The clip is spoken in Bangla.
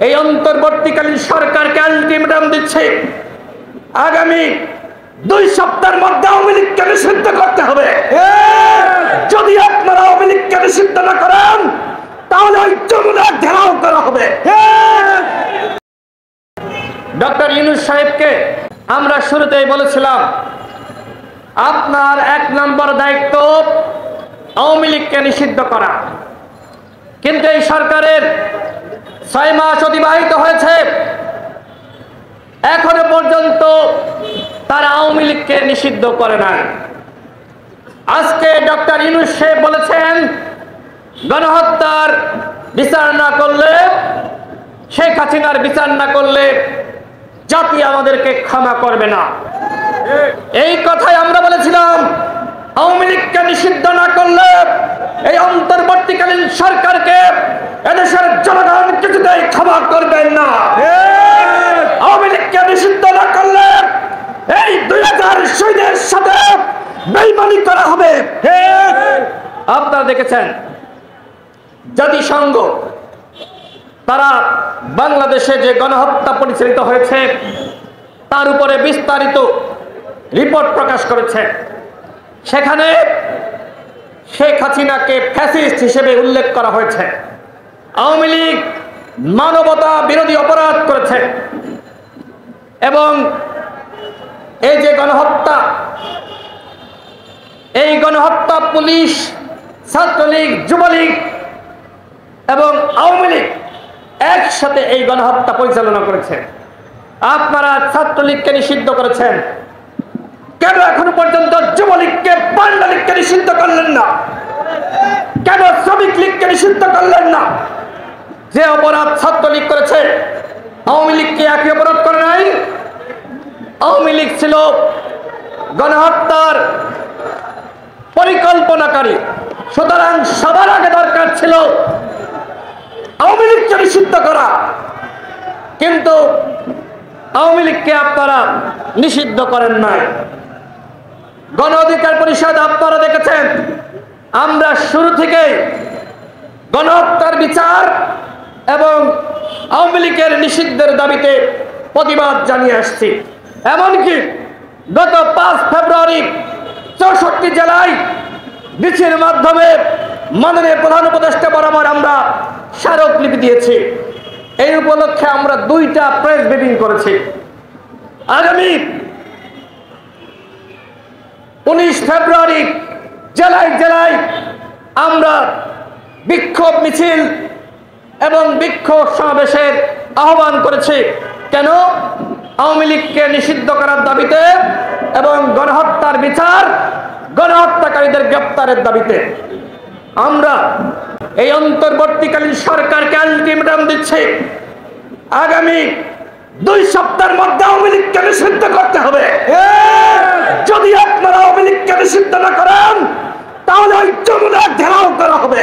এই অন্তর্বর্তীকালীন সরকারকে আলটিমেটাম দিচ্ছে, আগামী 2 সপ্তাহের মধ্যে আওয়ামী লীগকে নিষিদ্ধ করতে হবে। যদি আপনারা আওয়ামী লীগকে নিষিদ্ধ না করেন তাহলে ওই যমুনার ঘেরাও করা হবে। ডক্টর ইউনূস সাহেবকে আমরা শুরুতেই বলেছিলাম, আপনার 1 নম্বর দায়িত্ব আওয়ামী লীগকে নিষিদ্ধ করা, কিন্তু এই সরকারের 6 মাস অতিবাহিত হয়েছে, এখনো পর্যন্ত তারা আওয়ামী লীগকে নিষিদ্ধ করে নাই। আজকে ডক্টর ইউনূস সাহেব বলেছেন, গণহত্যার বিচার না করলে, শেখ হাসিনার বিচার না করলে জাতি আমাদেরকে ক্ষমা করবে না। এই কথাই আমরা বলেছিলাম, আওয়ামী লীগকে নিষিদ্ধ না করলে এই অন্তর্বর্তীকালীন সরকারকে এদেশের জনগণ কিছুতেই ক্ষমা করবেন না। আওয়ামী লীগকে নিষিদ্ধ না করলে এই 2000 শহীদের সাথে বেইমানি করা হবে। আপনারা দেখেছেন জাতিসংঘ তারা বাংলাদেশে যে গণহত্যা পরিচালিত হয়েছে তার উপরে বিস্তারিত রিপোর্ট প্রকাশ করেছে। সেখানে শেখ হাসিনাকে ফ্যাসিস্ট হিসেবে উল্লেখ করা হয়েছে। আওয়ামী লীগ মানবতা বিরোধী অপরাধ করেছে এবং এই যে গণহত্যা, এই গণহত্যা পুলিশ, ছাত্রলীগ, যুবলীগ এবং আওয়ামী লীগ একসাথে এই গণহত্যা পরিচালনা করেছে। আপনারা ছাত্রলীগকে নিষিদ্ধ করেছেন, কেন এখনো পর্যন্ত যুবলীগকে, বাংলা লীগকে নিষিদ্ধ করলেন না? কেন শ্রমিক লীগকে নিষিদ্ধ করলেন না? যে অপরাধ ছাত্রলীগ করেছে আওয়ামী লীগ কি একই অপরাধ করে নাই? আওয়ামী লীগ ছিল গণহত্যার পরিকল্পনাকারী, সুতরাং সবার আগে দরকার ছিল আওয়ামী লীগকে নিষিদ্ধ করা, কিন্তু আওয়ামী লীগকে আপনারা নিষিদ্ধ করেন নাই। গণ অধিকার পরিষদ আপনারা দেখেছেন, আমরা শুরু থেকেই গণহত্যার বিচার এবং আওয়ামী লীগের নিষিদ্ধের দাবিতে প্রতিবাদ জানিয়ে আসছি। এমনকি গত 5 ফেব্রুয়ারি 64 জেলায় মিছিলের মাধ্যমে মাননীয় প্রধান উপদেষ্টা বরাবর আমরা স্মারকলিপি দিয়েছি। এই উপলক্ষে আমরা 2টা প্রেস ব্রিফিং করেছি। আগামী 19 ফেব্রুয়ারি জেলায় জেলায় আমরা বিক্ষোভ মিছিল এবং বিক্ষোভ সমাবেশের আহ্বান করেছি। কেন? আওয়ামী লীগকে নিষিদ্ধ করার দাবিতে এবং গণহত্যার বিচার, গণহত্যাকারীদের গ্রেপ্তারের দাবিতে। আমরা এই অন্তর্বর্তীকালীন সরকারকে আলটিমেটাম দিচ্ছি, আগামী 2 সপ্তাহের মধ্যে আওয়ামী লীগকে নিষিদ্ধ করতে হবে। যদি আপনারা আওয়ামী লীগকে নিষিদ্ধ না করেন তাহলে ওই যমুনার ঘেরাও করা হবে।